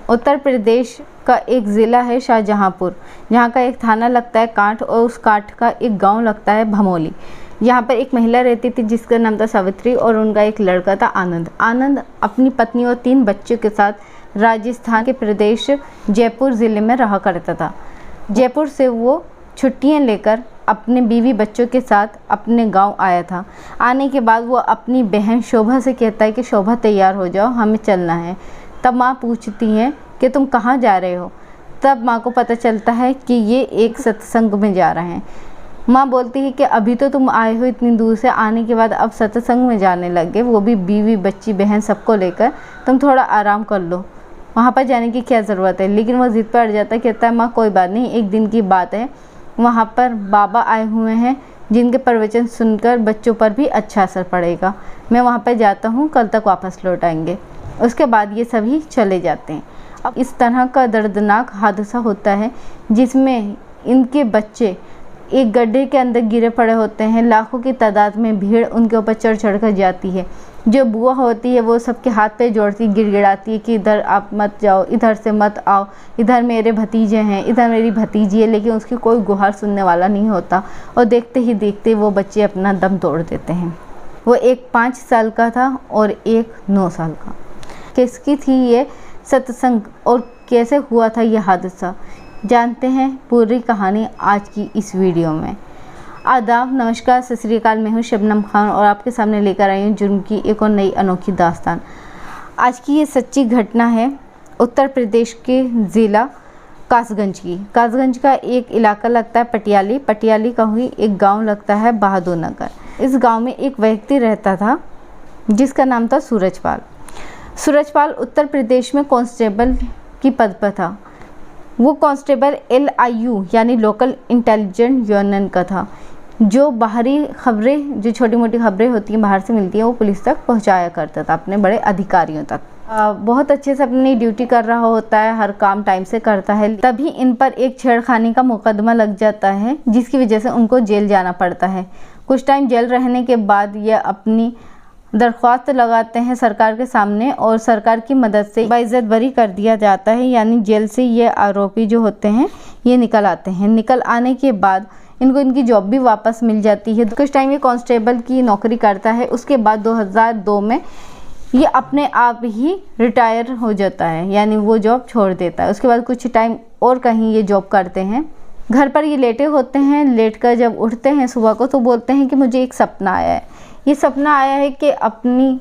उत्तर प्रदेश का एक ज़िला है शाहजहाँपुर, जहाँ का एक थाना लगता है कांठ और उस कांठ का एक गांव लगता है भमोली। यहाँ पर एक महिला रहती थी जिसका नाम था सावित्री और उनका एक लड़का था आनंद। आनंद अपनी पत्नी और 3 बच्चों के साथ राजस्थान के प्रदेश जयपुर ज़िले में रहा करता था। जयपुर से वो छुट्टियाँ लेकर अपने बीवी बच्चों के साथ अपने गांव आया था। आने के बाद वो अपनी बहन शोभा से कहता है कि शोभा तैयार हो जाओ, हमें चलना है। तब माँ पूछती हैं कि तुम कहाँ जा रहे हो। तब माँ को पता चलता है कि ये एक सत्संग में जा रहे हैं। माँ बोलती है कि अभी तो तुम आए हो इतनी दूर से, आने के बाद अब सत्संग में जाने लगे, वो भी बीवी बच्ची बहन सबको लेकर, तुम थोड़ा आराम कर लो, वहाँ पर जाने की क्या ज़रूरत है। लेकिन वो ज़िद पर अड़ जाता है, कहता है माँ कोई बात नहीं, एक दिन की बात है, वहाँ पर बाबा आए हुए हैं जिनके प्रवचन सुनकर बच्चों पर भी अच्छा असर पड़ेगा। मैं वहाँ पर जाता हूँ, कल तक वापस लौट आएंगे। उसके बाद ये सभी चले जाते हैं। अब इस तरह का दर्दनाक हादसा होता है जिसमें इनके बच्चे एक गड्ढे के अंदर गिरे पड़े होते हैं। लाखों की तादाद में भीड़ उनके ऊपर चढ़ चढ़ कर जाती है। जो बुआ होती है वो सबके हाथ पे जोड़ती गिड़गिड़ाती है कि इधर आप मत जाओ, इधर से मत आओ, इधर मेरे भतीजे हैं, इधर मेरी भतीजी है। लेकिन उसकी कोई गुहार सुनने वाला नहीं होता और देखते ही देखते वो बच्चे अपना दम तोड़ देते हैं। वो एक 5 साल का था और एक 9 साल का। किसकी थी ये सत्संग और कैसे हुआ था ये हादसा, जानते हैं पूरी कहानी आज की इस वीडियो में। आदाब, नमस्कार, सत श्री अकाल। मैं हूँ शबनम खान और आपके सामने लेकर आई हूँ जुर्म की एक और नई अनोखी दास्तान। आज की ये सच्ची घटना है उत्तर प्रदेश के ज़िला कासगंज की। कासगंज का एक इलाका लगता है पटियाली। पटियाली का ही एक गांव लगता है बहादुर नगर। इस गांव में एक व्यक्ति रहता था जिसका नाम था सूरजपाल। सूरजपाल उत्तर प्रदेश में कांस्टेबल की पद पर था। वो कांस्टेबल LIU यानी लोकल इंटेलिजेंस यूनियन का था, जो बाहरी खबरें, जो छोटी मोटी खबरें होती हैं बाहर से मिलती हैं, वो पुलिस तक पहुंचाया करता था, अपने बड़े अधिकारियों तक। बहुत अच्छे से अपनी ड्यूटी कर रहा होता है, हर काम टाइम से करता है। तभी इन पर एक छेड़खानी का मुकदमा लग जाता है जिसकी वजह से उनको जेल जाना पड़ता है। कुछ टाइम जेल रहने के बाद ये अपनी दरख्वास्त लगाते हैं सरकार के सामने और सरकार की मदद से बाइज्जत बरी कर दिया जाता है। यानी जेल से ये आरोपी जो होते हैं ये निकल आते हैं। निकल आने के बाद इनको इनकी जॉब भी वापस मिल जाती है। कुछ टाइम ये कांस्टेबल की नौकरी करता है। उसके बाद 2002 में ये अपने आप ही रिटायर हो जाता है, यानी वो जॉब छोड़ देता है। उसके बाद कुछ टाइम और कहीं ये जॉब करते हैं। घर पर ये लेटे होते हैं। लेट कर जब उठते हैं सुबह को तो बोलते हैं कि मुझे एक सपना आया है। ये सपना आया है कि अपनी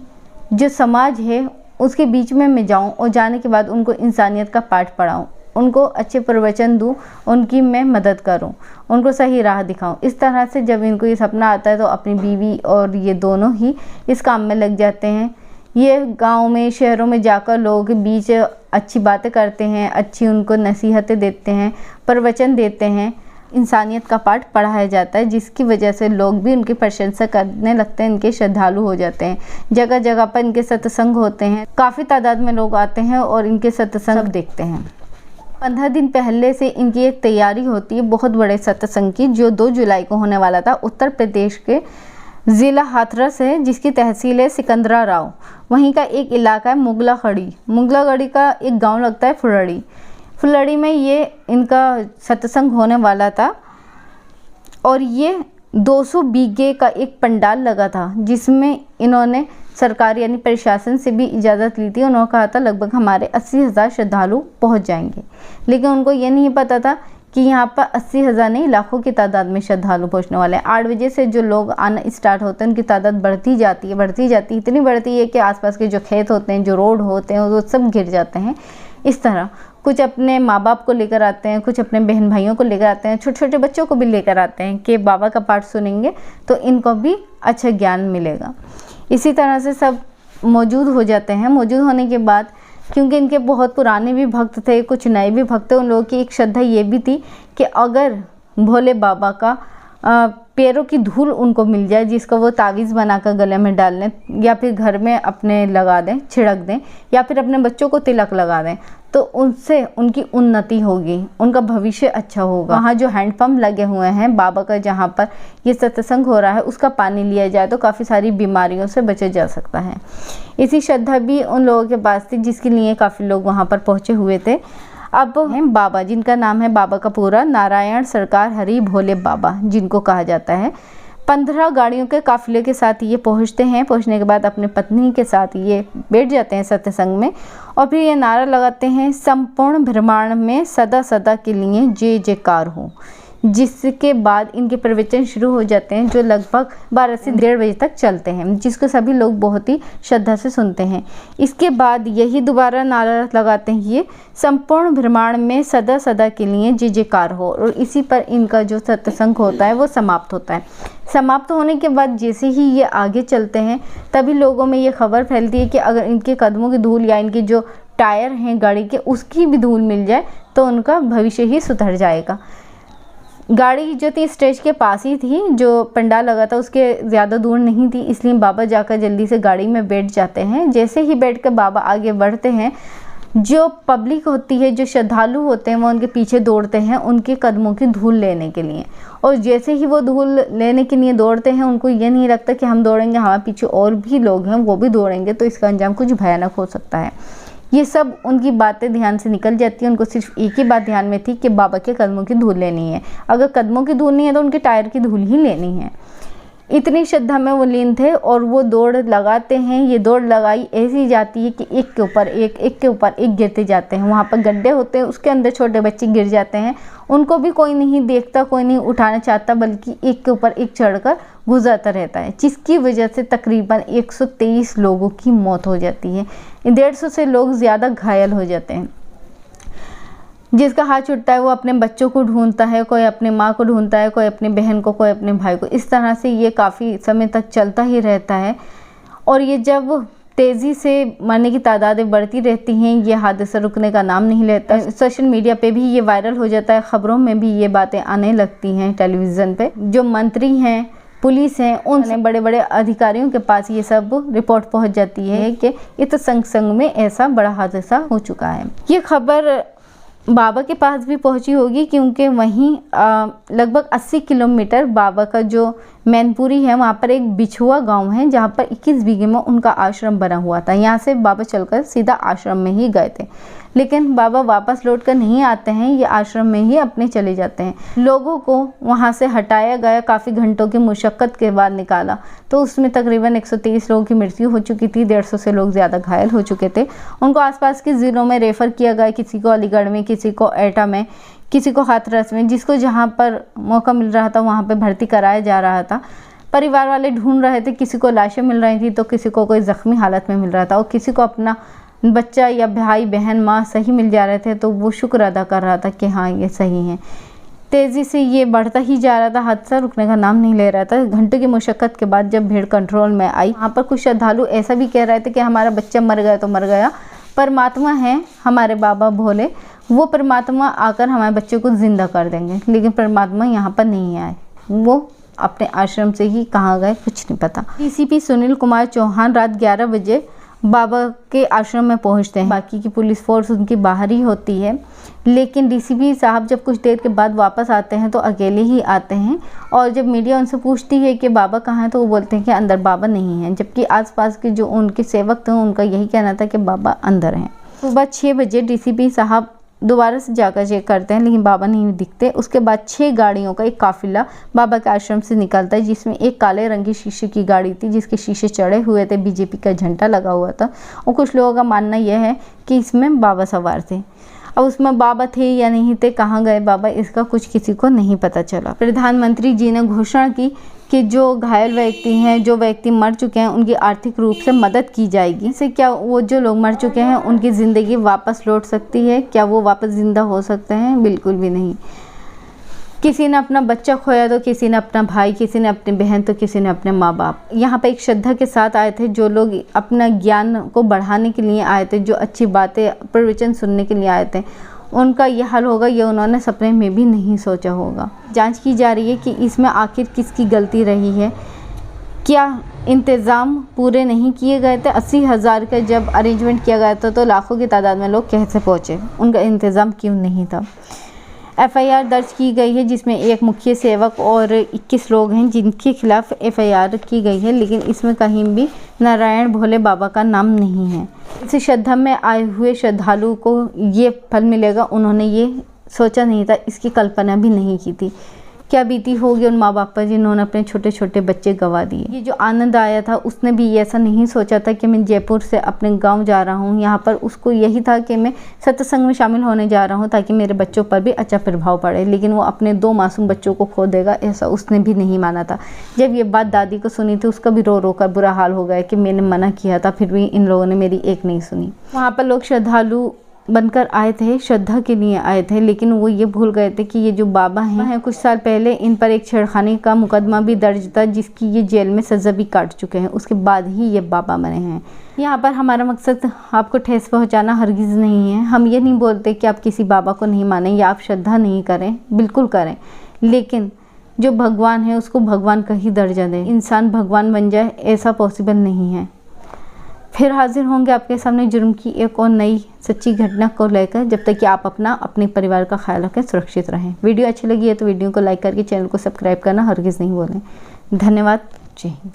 जो समाज है उसके बीच में मैं जाऊं और जाने के बाद उनको इंसानियत का पाठ पढ़ाऊं, उनको अच्छे प्रवचन दूं, उनकी मैं मदद करूं, उनको सही राह दिखाऊं। इस तरह से जब इनको ये सपना आता है तो अपनी बीवी और ये दोनों ही इस काम में लग जाते हैं। ये गांव में शहरों में जाकर लोगों के बीच अच्छी बातें करते हैं, अच्छी उनको नसीहतें देते हैं, प्रवचन देते हैं, इंसानियत का पाठ पढ़ाया जाता है, जिसकी वजह से लोग भी उनकी प्रशंसा करने लगते हैं, इनके श्रद्धालु हो जाते हैं। जगह जगह पर इनके सत्संग होते हैं, काफ़ी तादाद में लोग आते हैं और इनके सत्संग देखते हैं। 15 दिन पहले से इनकी एक तैयारी होती है बहुत बड़े सत्संग की, जो 2 जुलाई को होने वाला था। उत्तर प्रदेश के ज़िला हाथरस है जिसकी तहसील है सिकंदरा राव। वहीं का एक इलाका है मुगलागढ़ी। मुगलागढ़ी का एक गाँव लगता है फुलड़ी। फुलड़ी में ये इनका सत्संग होने वाला था और ये 200 बीघे का एक पंडाल लगा था जिसमें इन्होंने सरकार यानी प्रशासन से भी इजाज़त ली थी। उन्होंने कहा था लगभग हमारे 80,000 श्रद्धालु पहुंच जाएंगे। लेकिन उनको ये नहीं पता था कि यहाँ पर 80,000 नहीं, लाखों की तादाद में श्रद्धालु पहुँचने वाले हैं। 8 बजे से जो लोग आना स्टार्ट होते हैं उनकी तादाद बढ़ती जाती है, इतनी बढ़ती है कि आसपास के जो खेत होते हैं, जो रोड होते हैं, वो सब घिर जाते हैं। इस तरह कुछ अपने माँ बाप को लेकर आते हैं, कुछ अपने बहन भाइयों को लेकर आते हैं, छोटे छोटे बच्चों को भी लेकर आते हैं कि बाबा का पाठ सुनेंगे तो इनको भी अच्छा ज्ञान मिलेगा। इसी तरह से सब मौजूद हो जाते हैं। मौजूद होने के बाद क्योंकि इनके बहुत पुराने भी भक्त थे, कुछ नए भी भक्त थे, उन लोगों की एक श्रद्धा ये भी थी कि अगर भोले बाबा का पैरों की धूल उनको मिल जाए, जिसका वो तावीज़ बनाकर गले में डाल लें या फिर घर में अपने लगा दें, छिड़क दें, या फिर अपने बच्चों को तिलक लगा दें, तो उनसे उनकी उन्नति होगी, उनका भविष्य अच्छा होगा। वहाँ जो हैंडपम्प लगे हुए हैं बाबा का, जहाँ पर ये सत्संग हो रहा है, उसका पानी लिया जाए तो काफ़ी सारी बीमारियों से बचा जा सकता है। इसी श्रद्धा भी उन लोगों के पास थी जिसके लिए काफ़ी लोग वहाँ पर पहुँचे हुए थे। अब हैं बाबा, जिनका नाम है, बाबा का पूरा नारायण सरकार हरि भोले बाबा जिनको कहा जाता है। 15 गाड़ियों के काफिले के साथ ये पहुंचते हैं। पहुंचने के बाद अपने पत्नी के साथ ये बैठ जाते हैं सत्संग में, और फिर ये नारा लगाते हैं, संपूर्ण ब्रह्मांड में सदा सदा के लिए जय जयकार हो। जिसके बाद इनके प्रवचन शुरू हो जाते हैं, जो लगभग 12 से 1:30 बजे तक चलते हैं, जिसको सभी लोग बहुत ही श्रद्धा से सुनते हैं। इसके बाद यही दोबारा नारा लगाते हैं, ये संपूर्ण ब्रह्मांड में सदा सदा के लिए जय जयकार हो, और इसी पर इनका जो सत्संग होता है वो समाप्त होता है। समाप्त होने के बाद जैसे ही ये आगे चलते हैं, तभी लोगों में ये खबर फैलती है कि अगर इनके कदमों की धूल या इनके जो टायर हैं गाड़ी के, उसकी भी धूल मिल जाए तो उनका भविष्य ही सुधर जाएगा। गाड़ी जो थी स्टेज के पास ही थी, जो पंडाल लगा था उसके ज़्यादा दूर नहीं थी, इसलिए बाबा जाकर जल्दी से गाड़ी में बैठ जाते हैं। जैसे ही बैठ कर बाबा आगे बढ़ते हैं, जो पब्लिक होती है, जो श्रद्धालु होते हैं, वो उनके पीछे दौड़ते हैं उनके कदमों की धूल लेने के लिए। और जैसे ही वो धूल लेने के लिए दौड़ते हैं, उनको ये नहीं लगता कि हम दौड़ेंगे, हमारे पीछे और भी लोग हैं वो भी दौड़ेंगे तो इसका अंजाम कुछ भयानक हो सकता है। ये सब उनकी बातें ध्यान से निकल जाती हैं। उनको सिर्फ एक ही बात ध्यान में थी कि बाबा के कदमों की धूल लेनी है। अगर कदमों की धूल नहीं है तो उनके टायर की धूल ही लेनी है। इतनी श्रद्धा में वो लीन थे और वो दौड़ लगाते हैं। ये दौड़ लगाई ऐसी जाती है कि एक के ऊपर एक गिरते जाते हैं। वहाँ पर गड्ढे होते हैं, उसके अंदर छोटे बच्चे गिर जाते हैं। उनको भी कोई नहीं देखता, कोई नहीं उठाना चाहता, बल्कि एक के ऊपर एक चढ़कर गुजरता रहता है, जिसकी वजह से तकरीबन 123 लोगों की मौत हो जाती है। 150 से लोग ज़्यादा घायल हो जाते हैं। जिसका हाथ छूटता है वो अपने बच्चों को ढूंढता है, कोई अपने माँ को ढूंढता है, कोई अपनी बहन को, कोई अपने भाई को। इस तरह से ये काफ़ी समय तक चलता ही रहता है। और ये जब तेज़ी से मरने की तादादें बढ़ती रहती हैं, ये हादसा रुकने का नाम नहीं लेता। सोशल मीडिया पे भी ये वायरल हो जाता है, ख़बरों में भी ये बातें आने लगती हैं, टेलीविज़न पे। जो मंत्री हैं, पुलिस हैं, उन बड़े बड़े अधिकारियों के पास ये सब रिपोर्ट पहुंच जाती है कि इस संग में ऐसा बड़ा हादसा हो चुका है। ये खबर बाबा के पास भी पहुंची होगी, क्योंकि वहीं लगभग 80 किलोमीटर बाबा का जो मैनपुरी है, वहाँ पर एक बिछुआ गांव है, जहाँ पर 21 बीघे में उनका आश्रम बना हुआ था। यहाँ से बाबा चलकर सीधा आश्रम में ही गए थे, लेकिन बाबा वापस लौटकर नहीं आते हैं, ये आश्रम में ही अपने चले जाते हैं। लोगों को वहाँ से हटाया गया, काफ़ी घंटों की मुशक्क़त के बाद निकाला, तो उसमें तकरीबन 123 लोगों की मृत्यु हो चुकी थी, 150 से लोग ज़्यादा घायल हो चुके थे। उनको आसपास के ज़िलों में रेफ़र किया गया, किसी को अलीगढ़ में, किसी को एटा में, किसी को हाथरस में, जिसको जहाँ पर मौका मिल रहा था वहाँ पर भर्ती कराया जा रहा था। परिवार वाले ढूंढ रहे थे, किसी को लाशें मिल रही थी तो किसी को कोई ज़ख्मी हालत में मिल रहा था, और किसी को अपना बच्चा या भाई बहन माँ सही मिल जा रहे थे, तो वो शुक्र अदा कर रहा था कि हाँ ये सही है। तेज़ी से ये बढ़ता ही जा रहा था, हादसा रुकने का नाम नहीं ले रहा था। घंटों की मुशक्क़त के बाद जब भीड़ कंट्रोल में आई, वहाँ पर कुछ श्रद्धालु ऐसा भी कह रहे थे कि हमारा बच्चा मर गया तो मर गया, परमात्मा है हमारे बाबा भोले, वो परमात्मा आकर हमारे बच्चे को ज़िंदा कर देंगे। लेकिन परमात्मा यहाँ पर नहीं आए, वो अपने आश्रम से ही कहाँ गए कुछ नहीं पता। डीसीपी सुनील कुमार चौहान रात 11 बजे बाबा के आश्रम में पहुंचते हैं। बाकी की पुलिस फोर्स उनकी बाहर ही होती है, लेकिन डीसीपी साहब जब कुछ देर के बाद वापस आते हैं तो अकेले ही आते हैं। और जब मीडिया उनसे पूछती है कि बाबा कहाँ हैं, तो वो बोलते हैं कि अंदर बाबा नहीं हैं, जबकि आसपास के जो उनके सेवक थे उनका यही कहना था कि बाबा अंदर हैं। सुबह 6 बजे डीसीपी साहब दोबारा से जाकर चेक करते हैं, लेकिन बाबा नहीं दिखते। उसके बाद 6 गाड़ियों का एक काफिला बाबा के आश्रम से निकलता है, जिसमें एक काले रंग की शीशे की गाड़ी थी, जिसके शीशे चढ़े हुए थे, बीजेपी का झंडा लगा हुआ था। और कुछ लोगों का मानना यह है कि इसमें बाबा सवार थे। अब उसमें बाबा थे या नहीं थे, कहाँ गए बाबा, इसका कुछ किसी को नहीं पता चला। प्रधानमंत्री जी ने घोषणा की कि जो घायल व्यक्ति हैं, जो व्यक्ति मर चुके हैं, उनकी आर्थिक रूप से मदद की जाएगी। इससे क्या वो जो लोग मर चुके हैं उनकी ज़िंदगी वापस लौट सकती है? क्या वो वापस ज़िंदा हो सकते हैं? बिल्कुल भी नहीं। किसी ने अपना बच्चा खोया तो किसी ने अपना भाई, किसी ने अपनी बहन, तो किसी ने अपने माँ बाप। यहाँ पे एक श्रद्धा के साथ आए थे, जो लोग अपना ज्ञान को बढ़ाने के लिए आए थे, जो अच्छी बातें प्रवचन सुनने के लिए आए थे, उनका ये हाल होगा ये उन्होंने सपने में भी नहीं सोचा होगा। जांच की जा रही है कि इसमें आखिर किसकी गलती रही है। क्या इंतज़ाम पूरे नहीं किए गए थे? 80,000 का जब अरेंजमेंट किया गया था तो लाखों की तादाद में लोग कैसे पहुँचे? उनका इंतज़ाम क्यों नहीं था? एफआईआर दर्ज की गई है जिसमें एक मुख्य सेवक और 21 लोग हैं जिनके खिलाफ एफआईआर की गई है, लेकिन इसमें कहीं भी नारायण भोले बाबा का नाम नहीं है। इस श्रद्धा में आए हुए श्रद्धालु को ये फल मिलेगा, उन्होंने ये सोचा नहीं था, इसकी कल्पना भी नहीं की थी। क्या बीती होगी उन माँ बाप पर जिन्होंने अपने छोटे छोटे बच्चे गंवा दिए। ये जो आनंद आया था उसने भी ऐसा नहीं सोचा था कि मैं जयपुर से अपने गांव जा रहा हूँ। यहाँ पर उसको यही था कि मैं सत्संग में शामिल होने जा रहा हूँ ताकि मेरे बच्चों पर भी अच्छा प्रभाव पड़े, लेकिन वो अपने 2 मासूम बच्चों को खो देगा ऐसा उसने भी नहीं माना था। जब ये बात दादी को सुनी थी उसका भी रो रो कर बुरा हाल हो गया कि मैंने मना किया था फिर भी इन लोगों ने मेरी एक नहीं सुनी। वहाँ पर लोग श्रद्धालु बनकर आए थे, श्रद्धा के लिए आए थे, लेकिन वो ये भूल गए थे कि ये जो बाबा हैं कुछ साल पहले इन पर एक छेड़खानी का मुकदमा भी दर्ज था जिसकी ये जेल में सज़ा भी काट चुके हैं। उसके बाद ही ये बाबा बने हैं। यहाँ पर हमारा मकसद आपको ठेस पहुँचाना हरगिज़ नहीं है। हम ये नहीं बोलते कि आप किसी बाबा को नहीं मानें या आप श्रद्धा नहीं करें, बिल्कुल करें, लेकिन जो भगवान है उसको भगवान का ही दर्जा दें। इंसान भगवान बन जाए ऐसा पॉसिबल नहीं है। फिर हाजिर होंगे आपके सामने जुर्म की एक और नई सच्ची घटना को लेकर। जब तक कि आप अपने परिवार का ख्याल रखें, सुरक्षित रहें। वीडियो अच्छी लगी है तो वीडियो को लाइक करके चैनल को सब्सक्राइब करना हरगिज़ नहीं भूलें। धन्यवाद। जय हिंद।